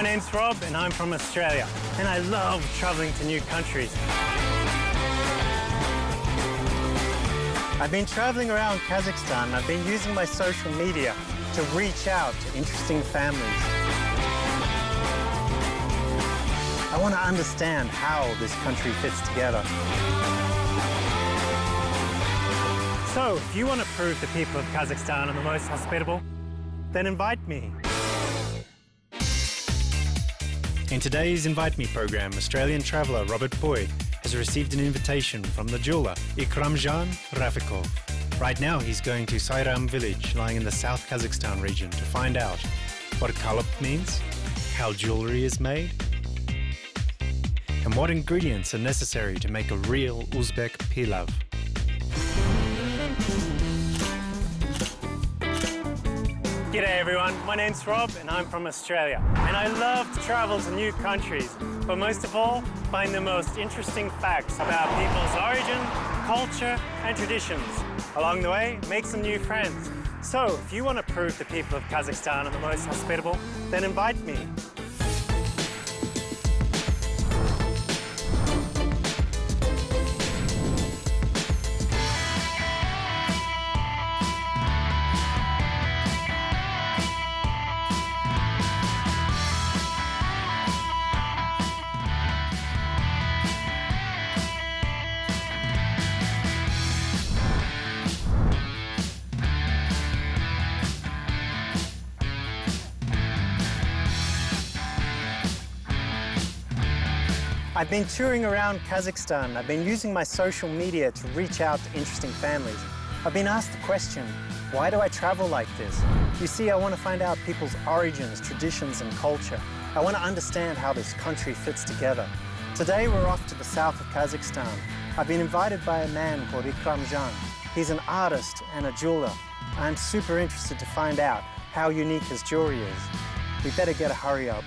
my name's Rob and I'm from Australia, and I love traveling to new countries. I've been traveling around Kazakhstan and I've been using my social media to reach out to interesting families. I want to understand how this country fits together. So, if you want to prove the people of Kazakhstan are the most hospitable, then invite me. In today's Invite Me program, Australian traveller Robert Boyd has received an invitation from the jeweller Ikramjan Rafikov. Right now he's going to Sayram village lying in the South Kazakhstan region to find out what Kalyp means, how jewellery is made, and what ingredients are necessary to make a real Uzbek pilav. G'day everyone, my name's Rob and I'm from Australia. And I love to travel to new countries, but most of all, find the most interesting facts about people's origin, culture and traditions. Along the way, make some new friends. So, if you want to prove the people of Kazakhstan are the most hospitable, then invite me. I've been touring around Kazakhstan. I've been using my social media to reach out to interesting families. I've been asked the question, why do I travel like this? You see, I want to find out people's origins, traditions and culture. I want to understand how this country fits together. Today we're off to the south of Kazakhstan. I've been invited by a man called Ikramjan. He's an artist and a jeweler. I'm super interested to find out how unique his jewelry is. We better get a hurry up.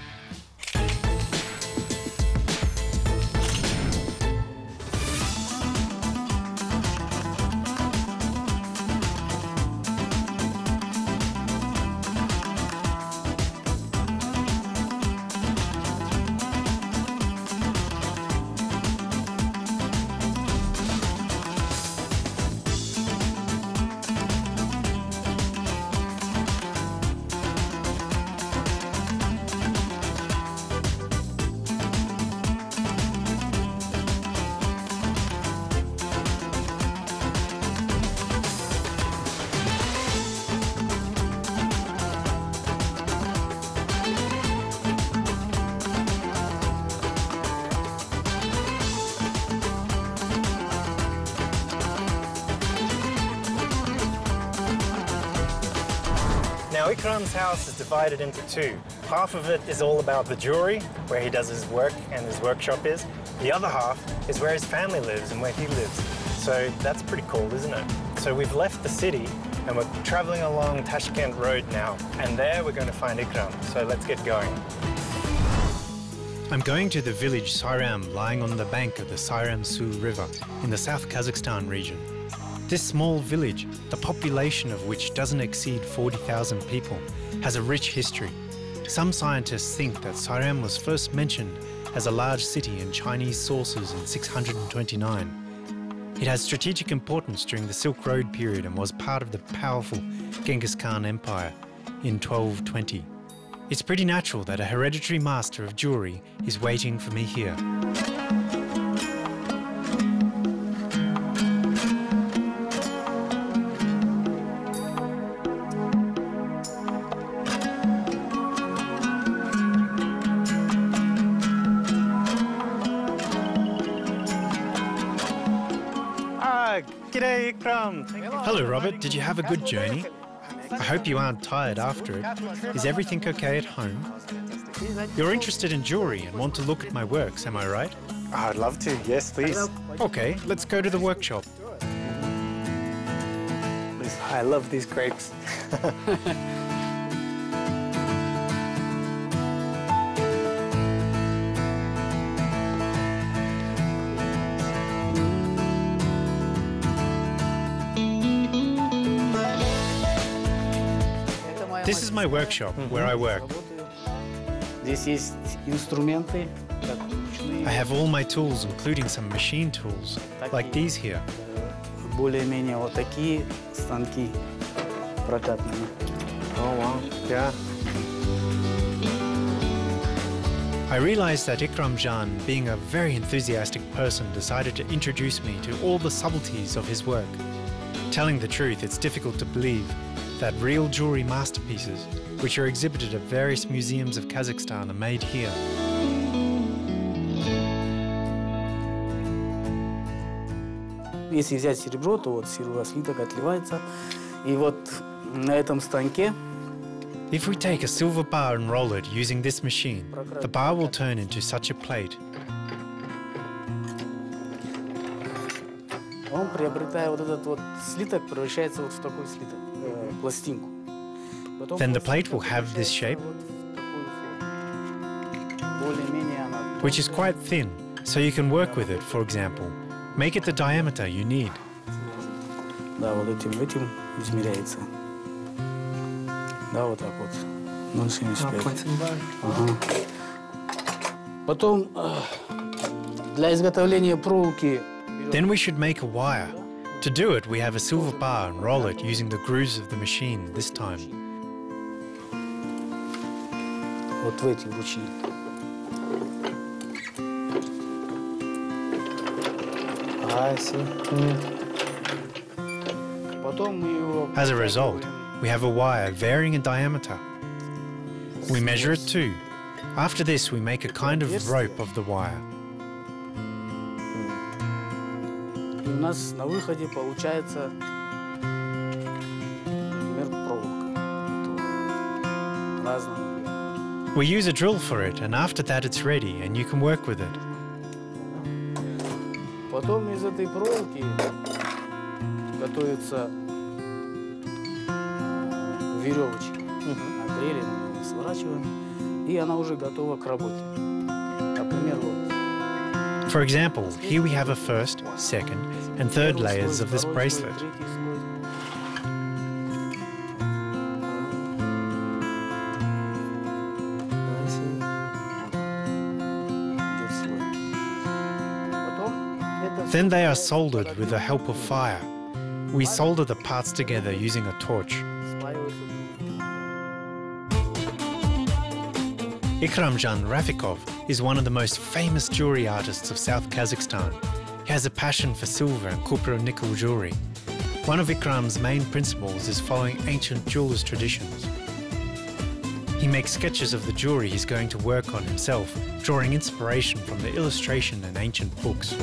Now, Ikram's house is divided into two. Half of it is all about the jewelry, where he does his work and his workshop is. The other half is where his family lives and where he lives. So that's pretty cool, isn't it? So we've left the city and we're traveling along Tashkent Road now. And there we're going to find Ikram. So let's get going. I'm going to the village Sayram, lying on the bank of the Sayram-Su River in the South Kazakhstan region. This small village, the population of which doesn't exceed 40,000 people, has a rich history. Some scientists think that Sayram was first mentioned as a large city in Chinese sources in 629. It has strategic importance during the Silk Road period and was part of the powerful Genghis Khan Empire in 1220. It's pretty natural that a hereditary master of jewelry is waiting for me here. G'day, Ikram. Hello, Robert. Did you have a good journey? I hope you aren't tired after it. Is everything okay at home? You're interested in jewelry and want to look at my works, am I right? I'd love to. Yes, please. Okay, let's go to the workshop. I love these grapes. This is my workshop, where I work. Здесь есть инструменты, как ручные. I have all my tools, including some machine tools, like these here. Более-менее вот такие станки прокатные. Oh, wow. Yeah. I realized that Ikram Jan, being a very enthusiastic person, decided to introduce me to all the subtleties of his work. Telling the truth, it's difficult to believe that real jewelry masterpieces, which are exhibited at various museums of Kazakhstan, are made here. Если взять серебро, то вот слиток отливается. И вот на этом станке If we take a silver bar and roll it using this machine, the bar will turn into such a plate. он, приобретая вот этот вот слиток, превращается вот в такой слиток, пластинку. Потом Then the plate will have this shape, вот в такую форму. Более-менее она which is quite thin, so you can work with it, for example. Make it the diameter you need. Да, вот этим измеряется. Да, вот так вот. 0,75. Ага. Потом для изготовления проволоки. Then we should make a wire. To do it, we have a silver bar and roll it using the grooves of the machine this time. Вот в эти лучи. I see. Потом мы его. As a result, we have a wire varying in diameter. We measure it too. After this, we make a kind of rope of the wire. И у нас на выходе получается, например, проволока. Разная. We use a drill for it, and after that it's ready, and you can work with it. Потом из этой проволоки готовится веревочка. На дреле мы ее сворачиваем, и она уже готова к работе. Например, вот. For example, here we have a first, second, and third layers of this bracelet. Then they are soldered with the help of fire. We solder the parts together using a torch. Ikramjan Rafikov is one of the most famous jewelry artists of South Kazakhstan. He has a passion for silver and copper and nickel jewelry. One of Ikram's main principles is following ancient jewelers' traditions. He makes sketches of the jewelry he's going to work on himself, drawing inspiration from the illustration in ancient books.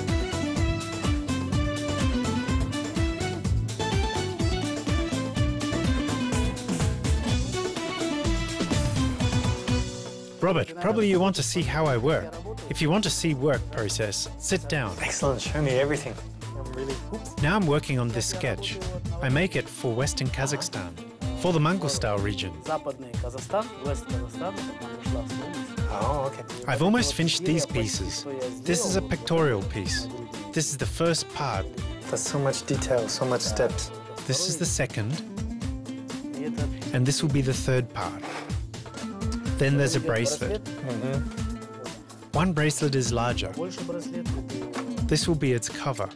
Robert, probably you want to see how I work. If you want to see work process, sit down. Excellent, show me everything. I'm really hooked. Now I'm working on this sketch. I make it for Western Kazakhstan, for the Mangostar region. Oh, okay. I've almost finished these pieces. This is a pictorial piece. This is the first part. There's so much detail, so much steps. This is the second. And this will be the third part. Then there's a bracelet. One bracelet is larger. This will be its cover.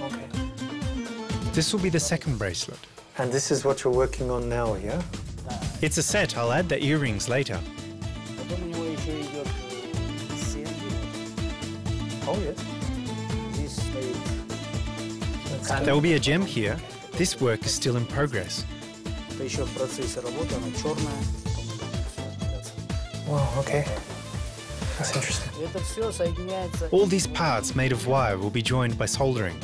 Okay. This will be the second bracelet. And this is what you're working on now, yeah? It's a set. I'll add the earrings later. Oh, yes. There will be a gem here. This work is still in progress. Wow, okay. That's interesting. All these parts made of wire will be joined by soldering.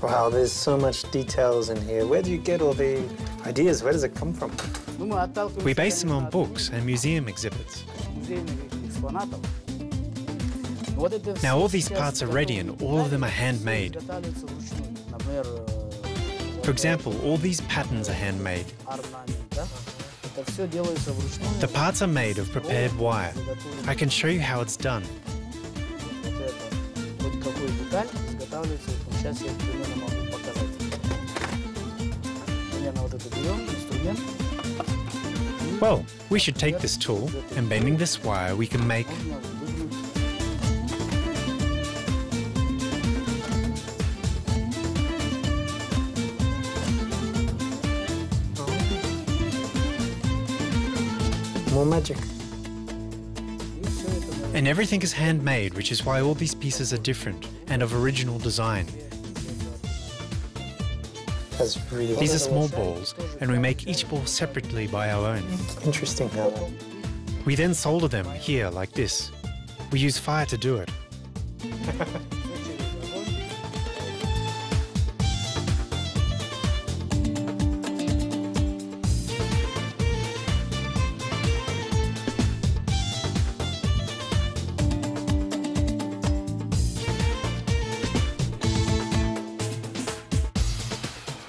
Wow, there's so much details in here. Where do you get all the ideas? Where does it come from? We base them on books and museum exhibits. Now all these parts are ready and all of them are handmade. For example, all these patterns are handmade. The parts are made of prepared wire. I can show you how it's done. Well, we should take this tool, and bending this wire we can make... More magic. And everything is handmade, which is why all these pieces are different and of original design. That's really These are small balls, and we make each ball separately by our own. interesting. We then solder them here like this. We use fire to do it.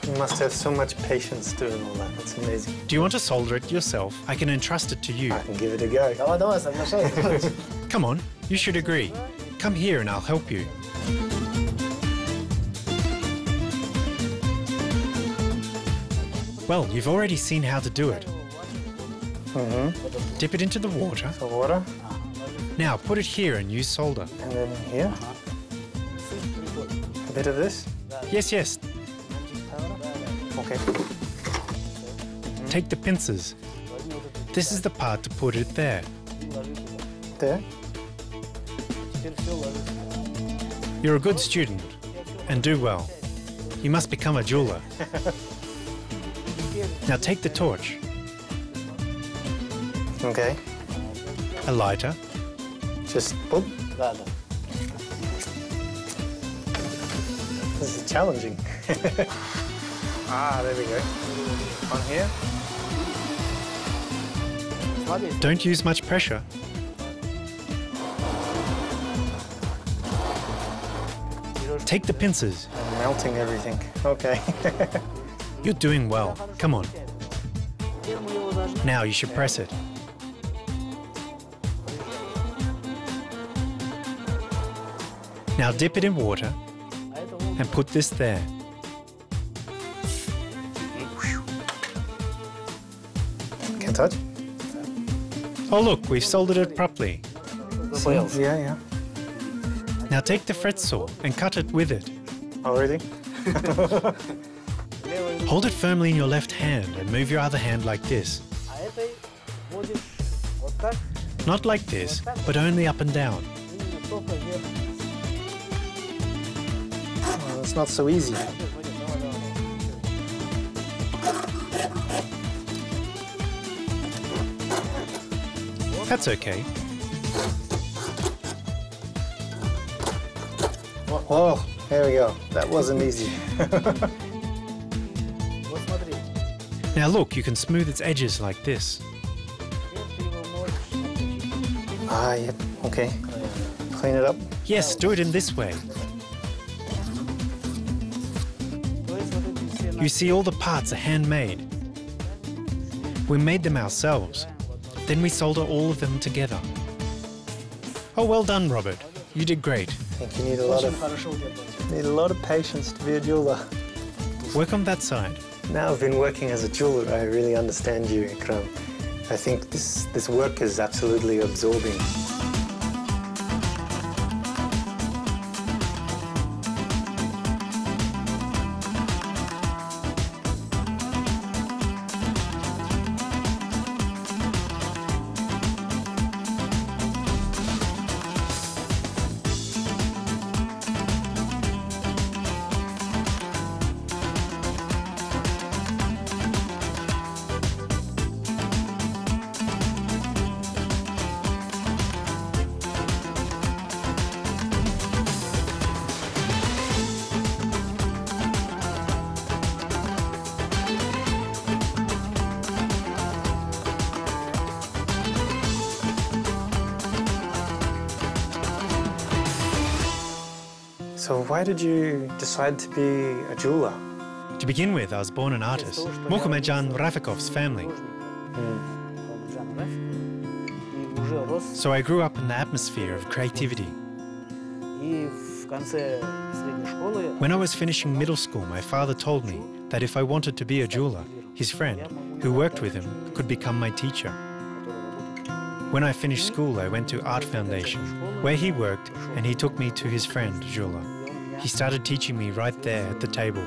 You must have so much patience doing all that. That's amazing. Do you want to solder it yourself? I can entrust it to you. I can give it a go. Давай, соглашайся. Come on, you should agree. Come here and I'll help you. Well, you've already seen how to do it. Dip it into the water. The water, Now put it here and use solder. and then here. A bit of this. Yes, yes. Okay. Take the pincers. This is the part to put it there. There. You're a good student and do well. You must become a jeweler. Now take the torch, Okay. a lighter, Just boop. Да, да. This is challenging. There we go. On here. Смотри, don't use much pressure. Take the pincers. I'm melting everything. Okay. You're doing well. Come on. теперь мы его должны... Now you should press it. Now dip it in water А это вот and put this there. Can touch? Oh look, we've soldered it properly. ЗПЛ. Yeah. Now take the fret saw and cut it with it. Already? Левой... Hold it firmly in your left hand and move your other hand like this. А этой вводишь вот так, Not like this, but only up and down. именно только вверх. Well, it's not so easy. Давай, давай. That's okay. Oh, there we go. That wasn't easy. Вот смотри. Now look, you can smooth its edges like this. Теперь ты его можешь Yep. Okay. Clean it up. Yes, do it in this way. То есть вот эти все You see, all the parts are handmade. We made them ourselves. Then we solder all of them together. Oh, well done, Robert. You did great. I think you need a lot очень of хорошо у тебя получилось. patience to be a jeweler. Work on that side. Now I've been working as a jeweler, I really understand you, Ikram. I think this work is absolutely absorbing. So why did you decide to be a jeweler? To begin with, I was born an artist. Mohammedjan Rafikov's family. И уже рос. So I grew up in the atmosphere of creativity. И в конце средней школы When I was finishing middle school, my father told me that if I wanted to be a jeweler, his friend, who worked with him, could become my teacher. When I finished school, I went to Art Foundation, where he worked, and he took me to his friend, Joly. He started teaching me right there at the table.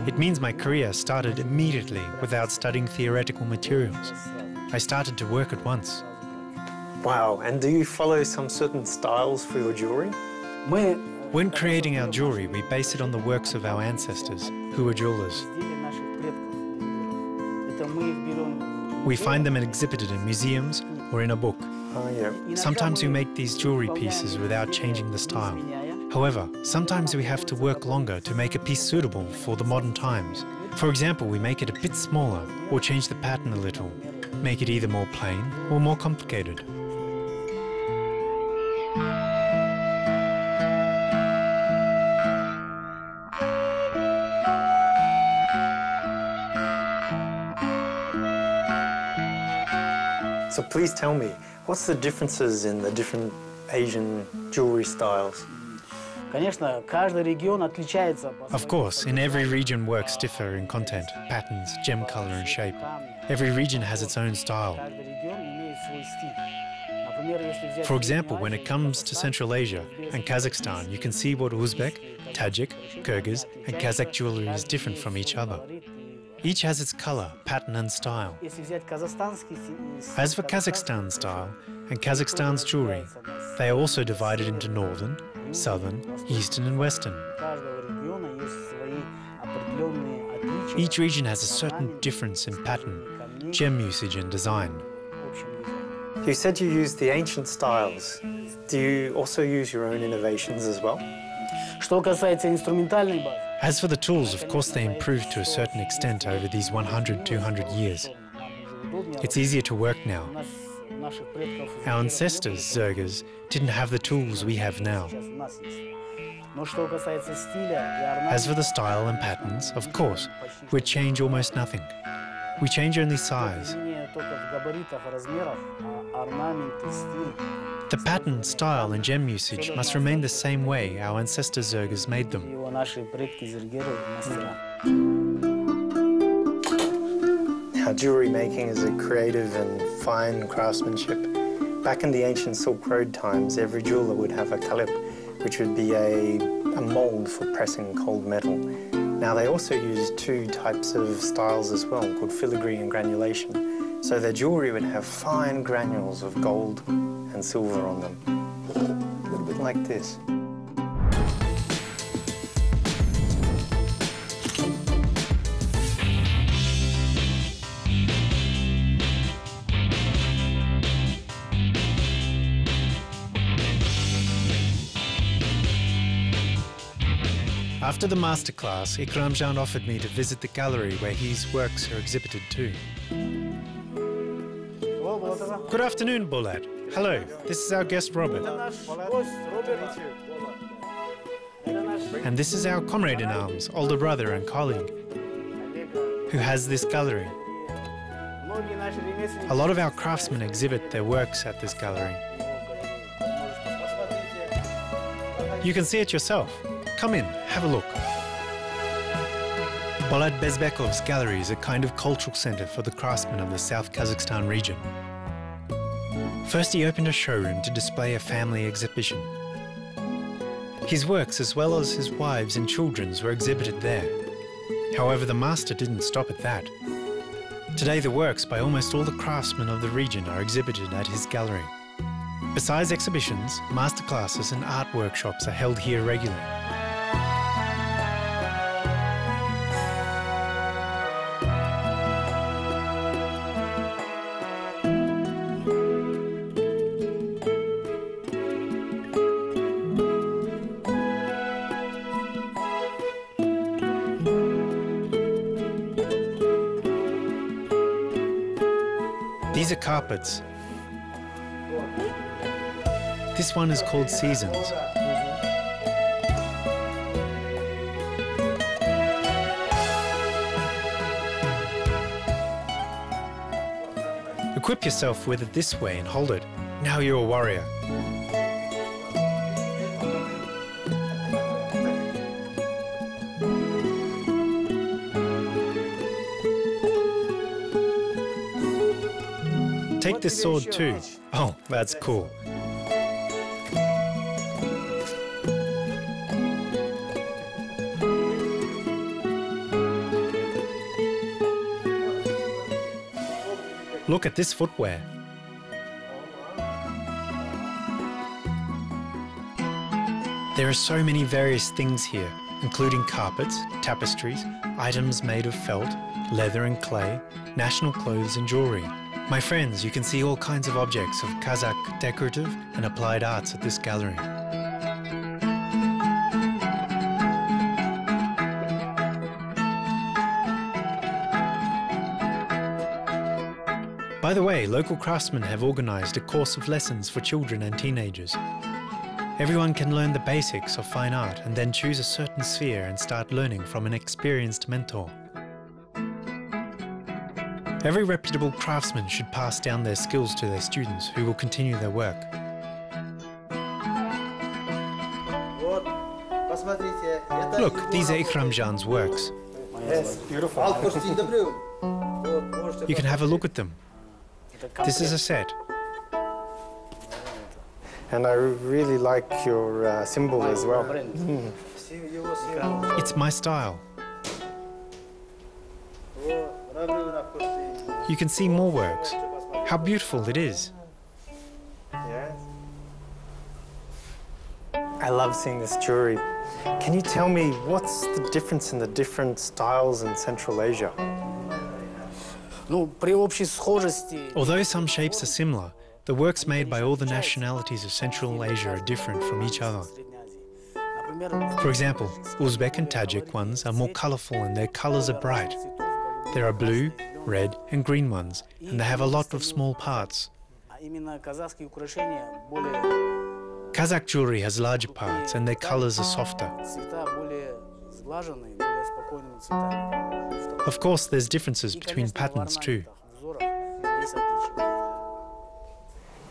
It means my career started immediately without studying theoretical materials. I started to work at once. Wow, and do you follow some certain styles for your jewelry? When creating our jewelry, we base it on the works of our ancestors, who were jewelers. We find them exhibited in museums or in a book. Oh, yeah. Sometimes we make these jewelry pieces without changing the style. However, sometimes we have to work longer to make a piece suitable for the modern times. For example, we make it a bit smaller or change the pattern a little, make it either more plain or more complicated. So please tell me, what's the differences in the different Asian jewelry styles? Of course, in every region works differ in content, patterns, gem color and shape. Every region has its own style. For example, when it comes to Central Asia and Kazakhstan, you can see what Uzbek, Tajik, Kyrgyz and Kazakh jewelry is different from each other. Each has its color, pattern and style. As for Kazakhstan's style and Kazakhstan's jewelry, they are also divided into northern, southern, eastern and western. Each region has a certain difference in pattern, gem usage and design. You said you used the ancient styles. Do you also use your own innovations as well? As for the tools, of course they improved to a certain extent over these 100-200 years. It's easier to work now. Our ancestors, Zergas, didn't have the tools we have now. As for the style and patterns, of course, we'd change almost nothing. We change only size. The pattern, style and gem usage must remain the same way our ancestors Zergas made them. Now, jewelry making is a creative and fine craftsmanship. Back in the ancient Silk Road times, every jeweler would have a Kalyp, which would be a mold for pressing cold metal. Now, they also use two types of styles as well, called filigree and granulation. So their jewelry would have fine granules of gold and silver on them. A little bit like this. After the masterclass, Ikramjan offered me to visit the gallery where his works are exhibited too. Good afternoon, Bolat. Hello, this is our guest Robert. And this is our comrade-in-arms, older brother and colleague, who has this gallery. A lot of our craftsmen exhibit their works at this gallery. You can see it yourself. Come in, have a look. Bolat Bezbekov's gallery is a kind of cultural center for the craftsmen of the South Kazakhstan region. First, he opened a showroom to display a family exhibition. His works, as well as his wives' and children's, were exhibited there. However, the master didn't stop at that. Today, the works by almost all the craftsmen of the region are exhibited at his gallery. Besides exhibitions, masterclasses and art workshops are held here regularly. These are carpets. This one is called Seasons. Equip yourself with it this way and hold it. Now you're a warrior. take this sword too. Oh, that's cool. Look at this footwear. There are so many various things here, including carpets, tapestries, items made of felt, leather and clay, national clothes and jewelry. My friends, you can see all kinds of objects of Kazakh decorative and applied arts at this gallery. By the way, local craftsmen have organised a course of lessons for children and teenagers. Everyone can learn the basics of fine art and then choose a certain sphere and start learning from an experienced mentor. Every reputable craftsman should pass down their skills to their students who will continue their work. Look, these are Ikramjan's works. Yes, beautiful. You can have a look at them. This is a set. And I really like your symbol as well. It's my style. You can see more works. How beautiful it is. Yes. I love seeing this jewelry. Can you tell me what's the difference in the different styles in Central Asia? Although some shapes are similar, the works made by all the nationalities of Central Asia are different from each other. For example, Uzbek and Tajik ones are more colourful and their colours are bright. There are blue, red and green ones, and they have a lot of small parts. Kazakh jewelry has larger parts and their colours are softer. Of course, there's differences between patterns too.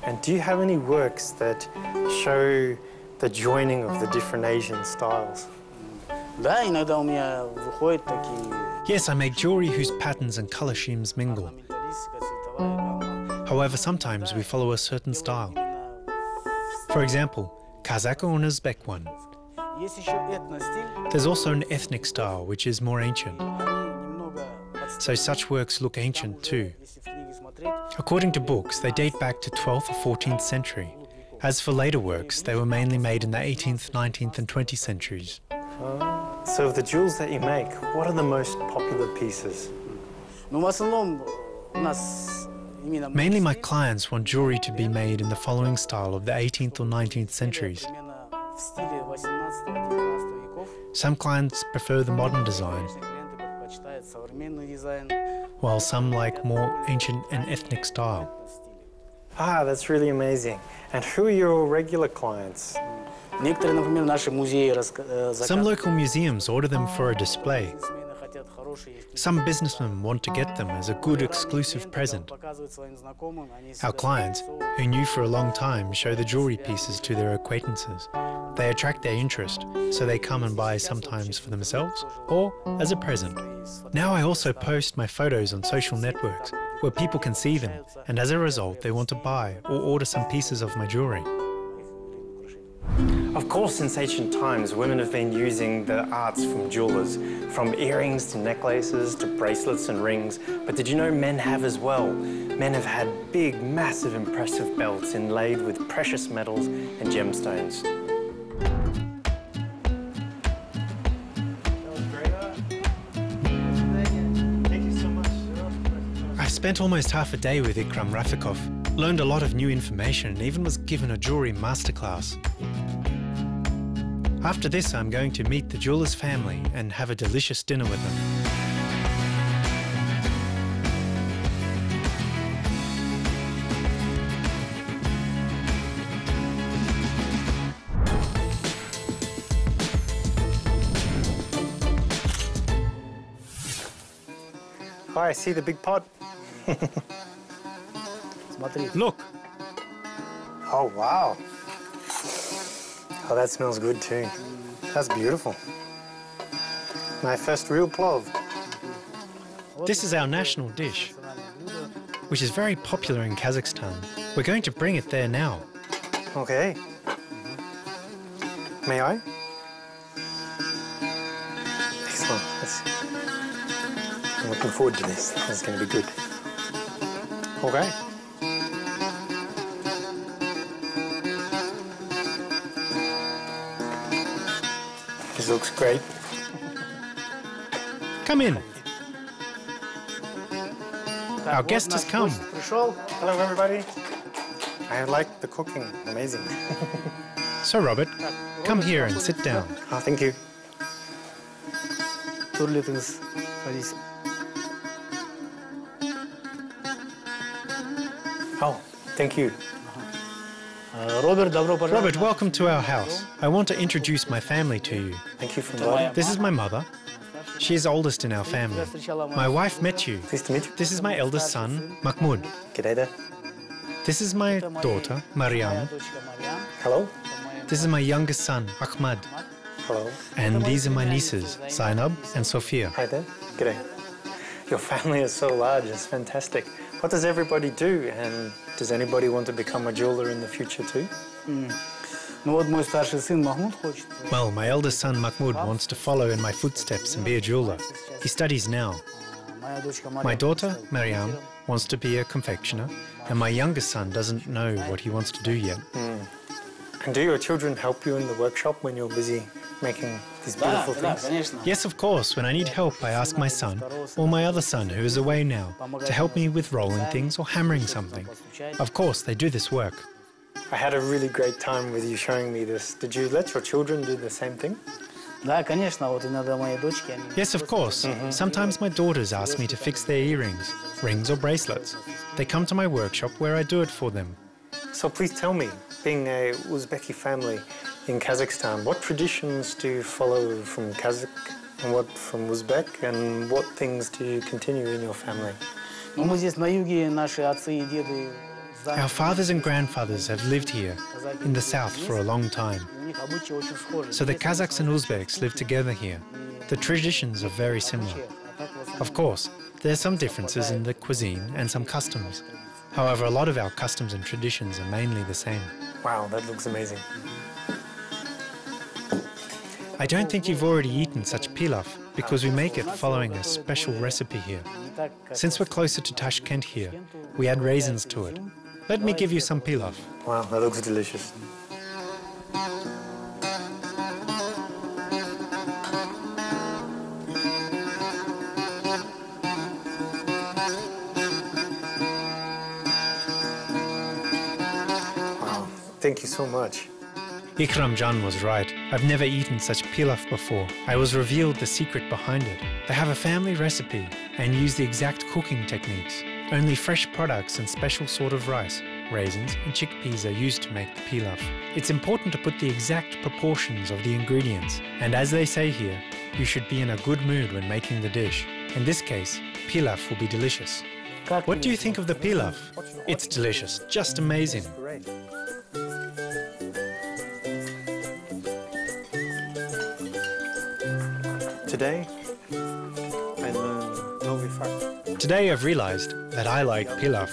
And do you have any works that show the joining of the different Asian styles? Yes, I make jewelry whose patterns and colour schemes mingle. However, sometimes we follow a certain style. For example, Kazakh or an Uzbek one. There's also an ethnic style, which is more ancient. So such works look ancient too. According to books, they date back to 12th or 14th century. As for later works, they were mainly made in the 18th, 19th and 20th centuries. So of the jewels that you make, what are the most popular pieces? Mainly my clients want jewelry to be made in the following style of the 18th or 19th centuries. Some clients prefer the modern design, while some like more ancient and ethnic style. Ah, that's really amazing. And who are your regular clients? Some local museums order them for a display. Some businessmen want to get them as a good exclusive present. Our clients, who knew for a long time, show the jewelry pieces to their acquaintances. They attract their interest, so they come and buy sometimes for themselves or as a present. Now I also post my photos on social networks where people can see them, and as a result they want to buy or order some pieces of my jewelry. Of course, since ancient times, women have been using the arts from jewelers, from earrings to necklaces to bracelets and rings. But did you know men have as well? Men have had big, massive, impressive belts inlaid with precious metals and gemstones. Thank you so much. I spent almost half a day with Ikram Rafikov, learned a lot of new information and even was given a jewelry masterclass. After this, I'm going to meet the jeweler's family and have a delicious dinner with them. Hi, I see the big pot. Look! Oh, wow. Oh, that smells good too. That's beautiful. My first real plov. This is our national dish. which is very popular in Kazakhstan. We're going to bring it there now. Okay. May I? Excellent. I'm looking forward to this. This is going to be good. Okay. This looks great. Come in. Our guest has come. Hello, everybody. I like the cooking. Amazing. So, Robert, come here and sit down. Oh, thank you. Oh, thank you. Robert, welcome to our house. I want to introduce my family to you. Thank you for inviting. This is my mother. She is oldest in our family. My wife met you. Pleased to meet you. This is my eldest son, Mahmoud. G'day there. This is my daughter, Mariam. Hello. This is my youngest son, Ahmad. Hello. And these are my nieces, Zainab and Sophia. Hi there. G'day. Your family is so large. It's fantastic. What does everybody do? And does anybody want to become a jeweler in the future too? Well, my eldest son, Mahmoud, wants to follow in my footsteps and be a jeweler. He studies now. My daughter, Mariam, wants to be a confectioner, and my youngest son doesn't know what he wants to do yet. And do your children help you in the workshop when you're busy making these beautiful things? Yes, of course. When I need help, I ask my son, or my other son, who is away now, to help me with rolling things or hammering something. Of course, they do this work. I had a really great time with you showing me this. Did you let your children do the same thing? Yes, of course. Sometimes my daughters ask me to fix their earrings, rings or bracelets. They come to my workshop where I do it for them. So please tell me, being a Uzbeki family in Kazakhstan, what traditions do you follow from Kazakh and what from Uzbek, and what things do you continue in your family? Our fathers and grandfathers have lived here in the south for a long time. So the Kazakhs and Uzbeks live together here. The traditions are very similar. Of course, there are some differences in the cuisine and some customs. However, a lot of our customs and traditions are mainly the same. Wow, that looks amazing. I don't think you've already eaten such pilaf because we make it following a special recipe here. Since we're closer to Tashkent here, we add raisins to it. Let me give you some pilaf. Wow, that looks delicious. Wow, thank you so much. Ikram Jan was right. I've never eaten such pilaf before. I was revealed the secret behind it. They have a family recipe and use the exact cooking techniques. Only fresh products and special sort of rice, raisins and chickpeas are used to make the pilaf. It's important to put the exact proportions of the ingredients. And as they say here, you should be in a good mood when making the dish. In this case, pilaf will be delicious. What do you think of the pilaf? It's delicious, just amazing. Today, I learned Novi Fak. Today I've realized that I like pilaf.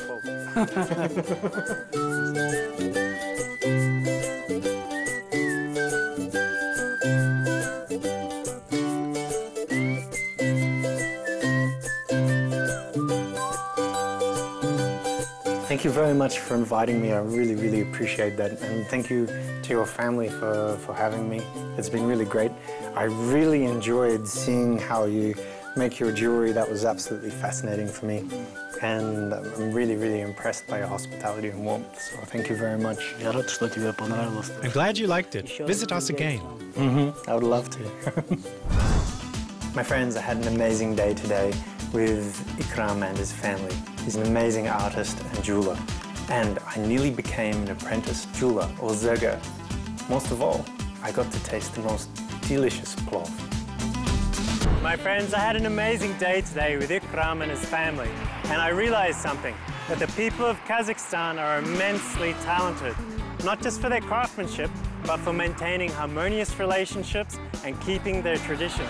Thank you very much for inviting me. I really, really appreciate that. And thank you to your family for having me. It's been really great. I really enjoyed seeing how you make your jewelry. That was absolutely fascinating for me. And I'm really, really impressed by your hospitality and warmth. So thank you very much. I'm glad you liked it. Visit us again. I would love to. My friends, I had an amazing day today with Ikram and his family. He's an amazing artist and jeweler. And I nearly became an apprentice jeweler, or zerga. Most of all, I got to taste the most delicious plov. My friends, I had an amazing day today with Ikram and his family. And I realized something, that the people of Kazakhstan are immensely talented, not just for their craftsmanship, but for maintaining harmonious relationships and keeping their traditions.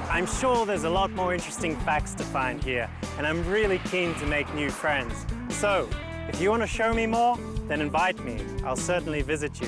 I'm sure there's a lot more interesting facts to find here, and I'm really keen to make new friends. So, if you want to show me more, then invite me. I'll certainly visit you.